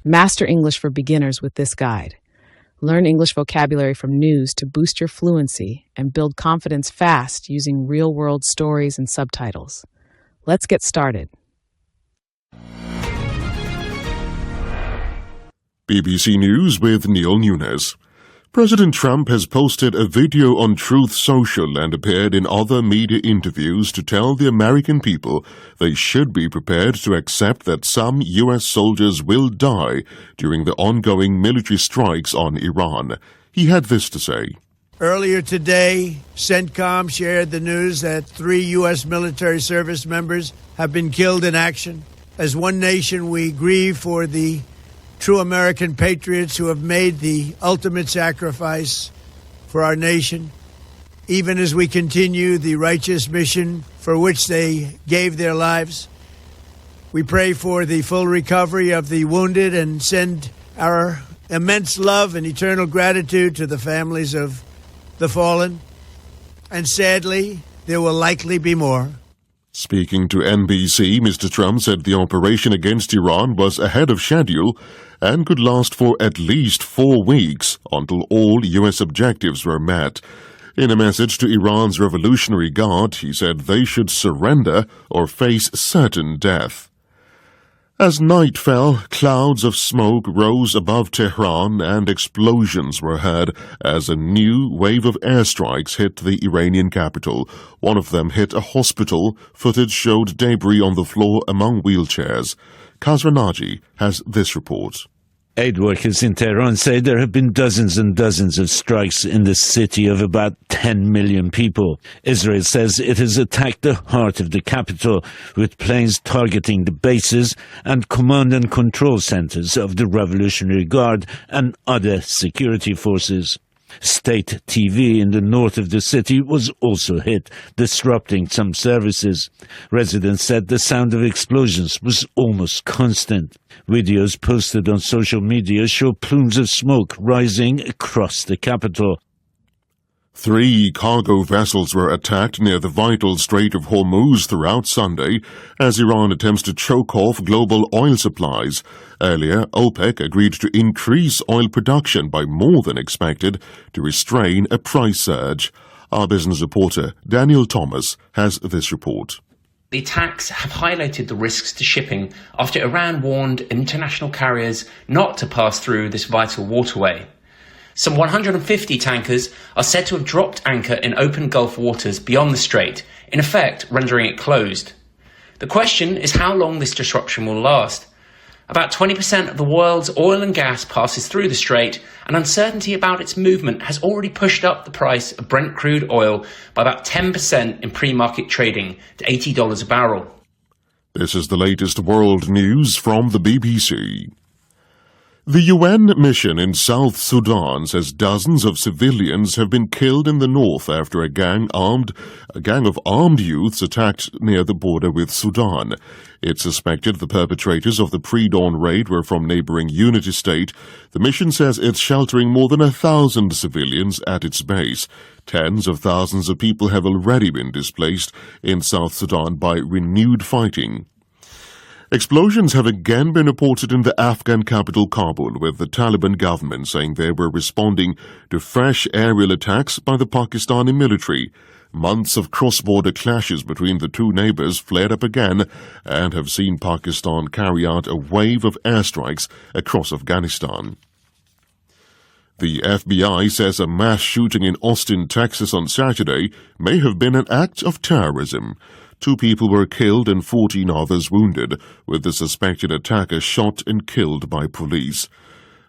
Master English for beginners with this guide. Learn English vocabulary from news to boost your fluency and build confidence fast using real-world stories and subtitles. Let's get started. BBC News with Neil Nunes. President Trump has posted a video on Truth Social and appeared in other media interviews to tell the American people they should be prepared to accept that some U.S. soldiers will die during the ongoing military strikes on Iran. He had this to say. Earlier today, CENTCOM shared the news that 3 U.S. military service members have been killed in action. As one nation, we grieve for the true American patriots who have made the ultimate sacrifice for our nation, even as we continue the righteous mission for which they gave their lives. We pray for the full recovery of the wounded and send our immense love and eternal gratitude to the families of the fallen. And sadly, there will likely be more. Speaking to NBC, Mr. Trump said the operation against Iran was ahead of schedule and could last for at least 4 weeks until all U.S. objectives were met. In a message to Iran's Revolutionary Guard, he said they should surrender or face certain death. As night fell, clouds of smoke rose above Tehran and explosions were heard as a new wave of airstrikes hit the Iranian capital. One of them hit a hospital. Footage showed debris on the floor among wheelchairs. Kazra Naji has this report. Aid workers in Tehran say there have been dozens and dozens of strikes in the city of about 10 million people. Israel says it has attacked the heart of the capital, with planes targeting the bases and command and control centers of the Revolutionary Guard and other security forces. State TV in the north of the city was also hit, disrupting some services. Residents said the sound of explosions was almost constant. Videos posted on social media show plumes of smoke rising across the capital. 3 cargo vessels were attacked near the vital Strait of Hormuz throughout Sunday as Iran attempts to choke off global oil supplies. Earlier, OPEC agreed to increase oil production by more than expected to restrain a price surge. Our business reporter, Daniel Thomas, has this report. The attacks have highlighted the risks to shipping after Iran warned international carriers not to pass through this vital waterway. Some 150 tankers are said to have dropped anchor in open Gulf waters beyond the strait, in effect rendering it closed. The question is how long this disruption will last. About 20% of the world's oil and gas passes through the strait, and uncertainty about its movement has already pushed up the price of Brent crude oil by about 10% in pre-market trading to $80 a barrel. This is the latest world news from the BBC. The UN mission in South Sudan says dozens of civilians have been killed in the north after a gang of armed youths attacked near the border with Sudan. It's suspected the perpetrators of the pre-dawn raid were from neighboring Unity State. The mission says it's sheltering more than 1,000 civilians at its base. Tens of thousands of people have already been displaced in South Sudan by renewed fighting. Explosions have again been reported in the Afghan capital Kabul, with the Taliban government saying they were responding to fresh aerial attacks by the Pakistani military. Months of cross-border clashes between the two neighbors flared up again and have seen Pakistan carry out a wave of airstrikes across Afghanistan. The FBI says a mass shooting in Austin, Texas on Saturday may have been an act of terrorism. 2 people were killed and 14 others wounded, with the suspected attacker shot and killed by police.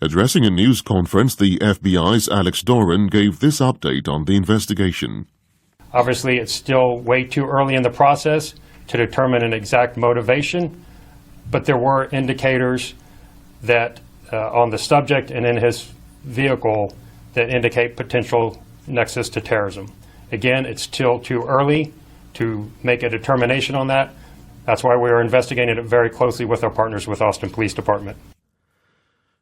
Addressing a news conference, the FBI's Alex Doran gave this update on the investigation. Obviously, it's still way too early in the process to determine an exact motivation, but there were indicators that on the subject and in his vehicle that indicate potential nexus to terrorism. Again, it's still too early to make a determination on that. That's why we are investigating it very closely with our partners with Austin Police Department.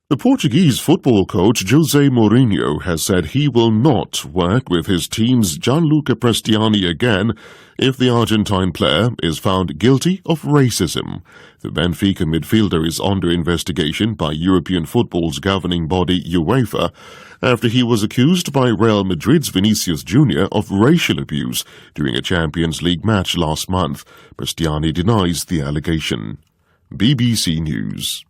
The Portuguese football coach José Mourinho has said he will not work with his team's Gianluca Prestiani again if the Argentine player is found guilty of racism. The Benfica midfielder is under investigation by European football's governing body UEFA after he was accused by Real Madrid's Vinicius Jr. of racial abuse during a Champions League match last month. Prestiani denies the allegation. BBC News.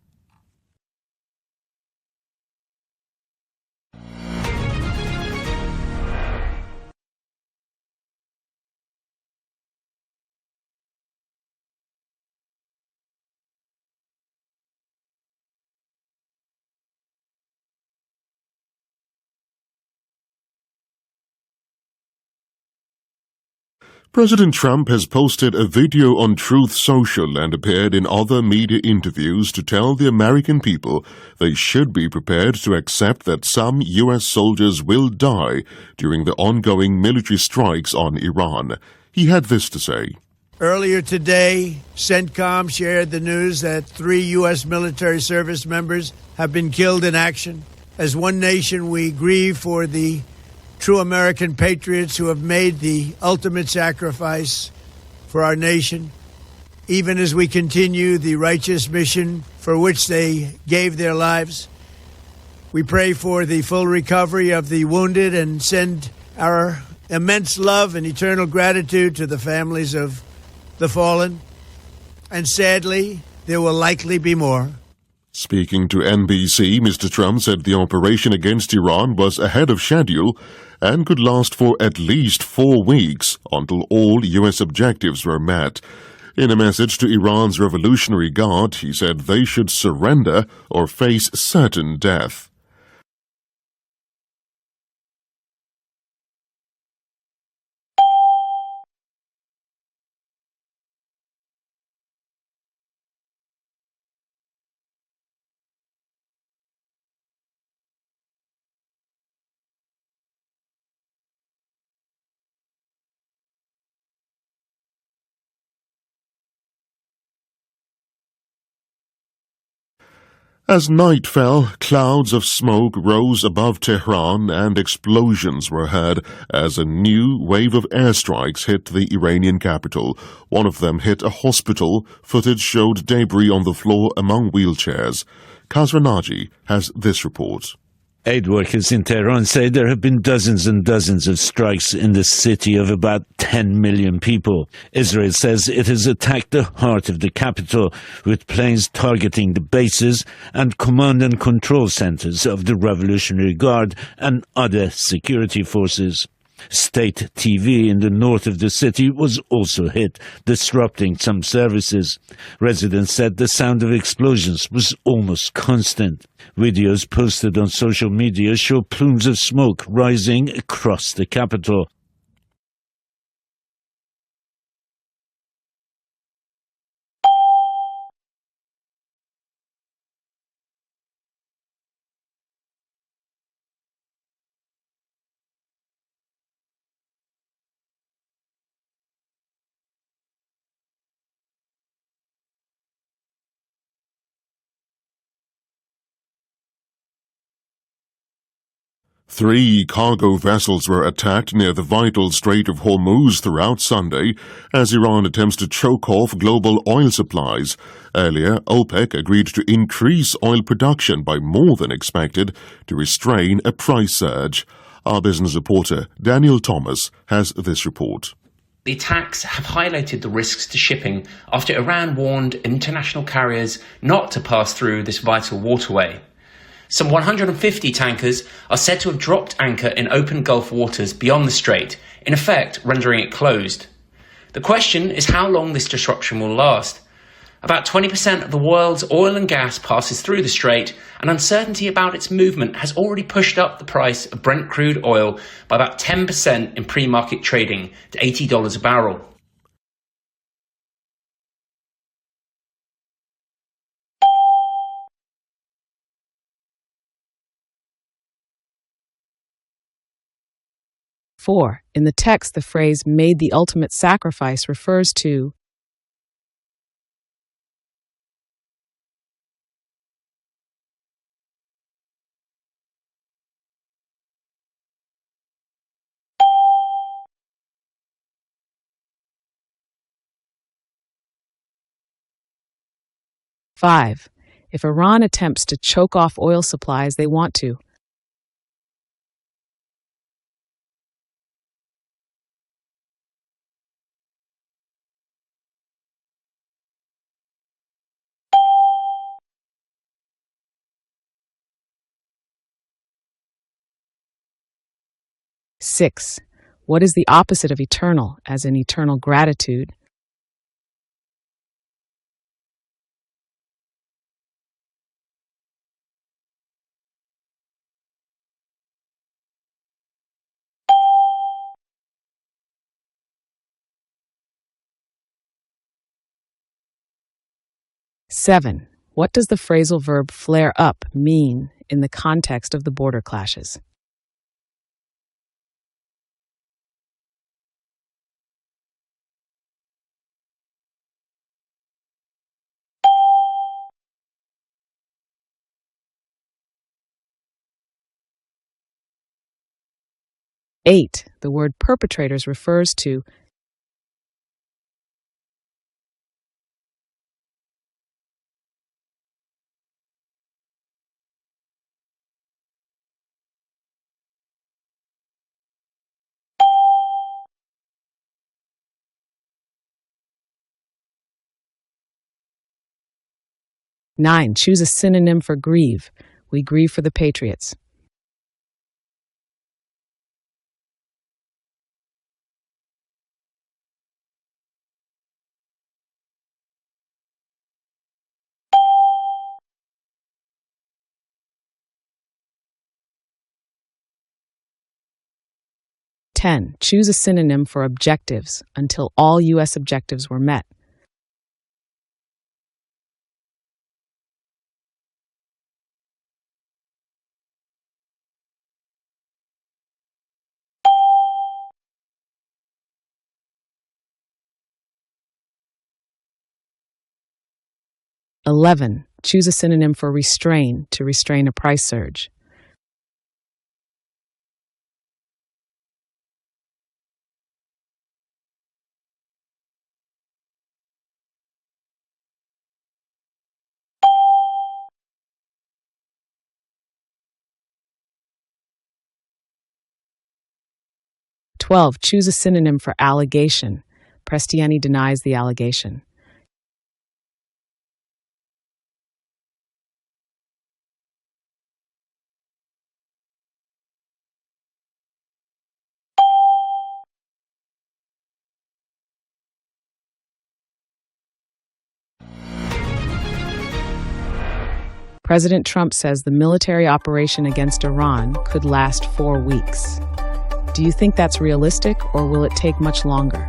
President Trump has posted a video on Truth Social and appeared in other media interviews to tell the American people they should be prepared to accept that some U.S. soldiers will die during the ongoing military strikes on Iran. He had this to say. Earlier today, CENTCOM shared the news that 3 U.S. military service members have been killed in action. As one nation, we grieve for the true American patriots who have made the ultimate sacrifice for our nation, even as we continue the righteous mission for which they gave their lives. We pray for the full recovery of the wounded and send our immense love and eternal gratitude to the families of the fallen. And sadly, there will likely be more. Speaking to NBC, Mr. Trump said the operation against Iran was ahead of schedule and could last for at least 4 weeks until all U.S. objectives were met. In a message to Iran's Revolutionary Guard, he said they should surrender or face certain death. As night fell, clouds of smoke rose above Tehran and explosions were heard as a new wave of airstrikes hit the Iranian capital. One of them hit a hospital. Footage showed debris on the floor among wheelchairs. Kazra Naji has this report. Aid workers in Tehran say there have been dozens and dozens of strikes in the city of about 10 million people. Israel says it has attacked the heart of the capital with planes targeting the bases and command and control centers of the Revolutionary Guard and other security forces. State TV in the north of the city was also hit, disrupting some services. Residents said the sound of explosions was almost constant. Videos posted on social media show plumes of smoke rising across the capital. Three cargo vessels were attacked near the vital Strait of Hormuz throughout Sunday as Iran attempts to choke off global oil supplies. Earlier, OPEC agreed to increase oil production by more than expected to restrain a price surge. Our business reporter, Daniel Thomas, has this report. The attacks have highlighted the risks to shipping after Iran warned international carriers not to pass through this vital waterway. Some 150 tankers are said to have dropped anchor in open Gulf waters beyond the strait, in effect rendering it closed. The question is how long this disruption will last. About 20% of the world's oil and gas passes through the strait, and uncertainty about its movement has already pushed up the price of Brent crude oil by about 10% in pre-market trading to $80 a barrel. Four. In the text, the phrase "made the ultimate sacrifice" refers to 5. If Iran attempts to choke off oil supplies they want to. 6. What is the opposite of eternal, as in eternal gratitude? 7. What does the phrasal verb flare up mean in the context of the border clashes? 8. The word perpetrators refers to. 9. Choose a synonym for grieve. We grieve for the Patriots. 10. Choose a synonym for objectives until all U.S. objectives were met. 11. Choose a synonym for restrain to restrain a price surge. 12. Choose a synonym for allegation. Prestiani denies the allegation. 'President Trump says the military operation against Iran could last 4 weeks. Do you think that's realistic, or will it take much longer?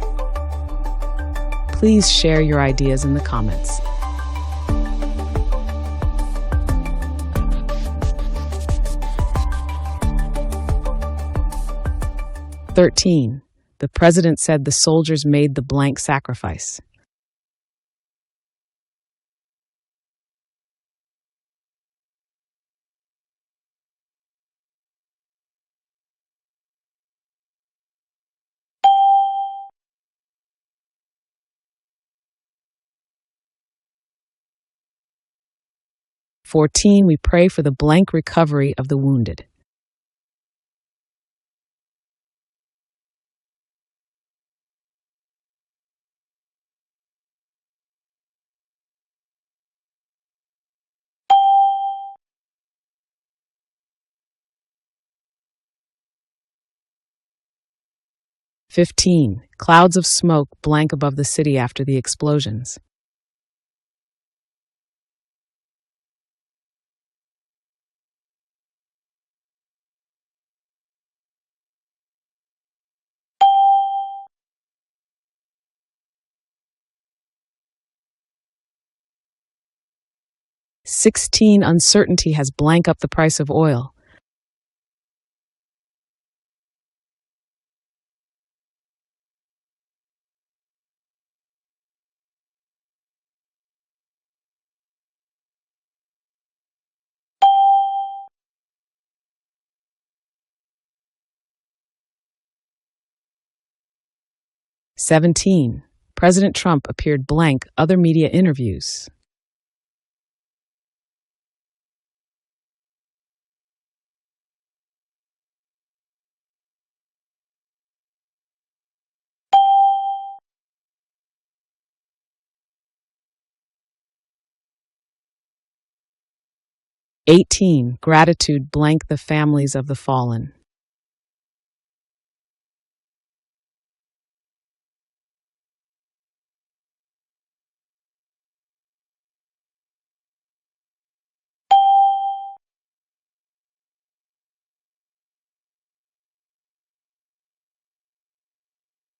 Please share your ideas in the comments. 13. The president said the soldiers made the blank sacrifice. 14. We pray for the blank recovery of the wounded. 15. Clouds of smoke blank above the city after the explosions. 16. Uncertainty has blank up the price of oil. 17. President Trump appeared blank other media interviews. 18. Gratitude blank the families of the fallen.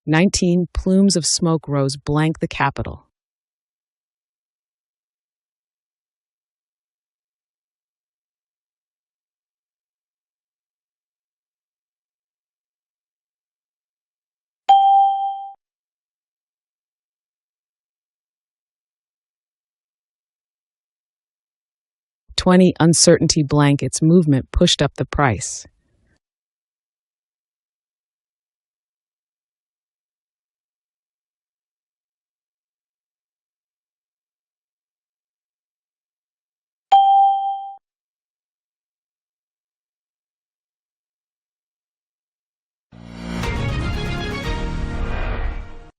19. Plumes of smoke rose blank the Capitol. 20. Uncertainty blank its movement pushed up the price.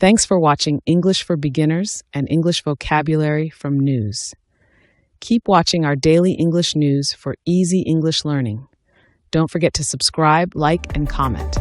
'Thanks for watching English for Beginners and English Vocabulary from News. Keep watching our daily English news for easy English learning. Don't forget to subscribe, like, and comment.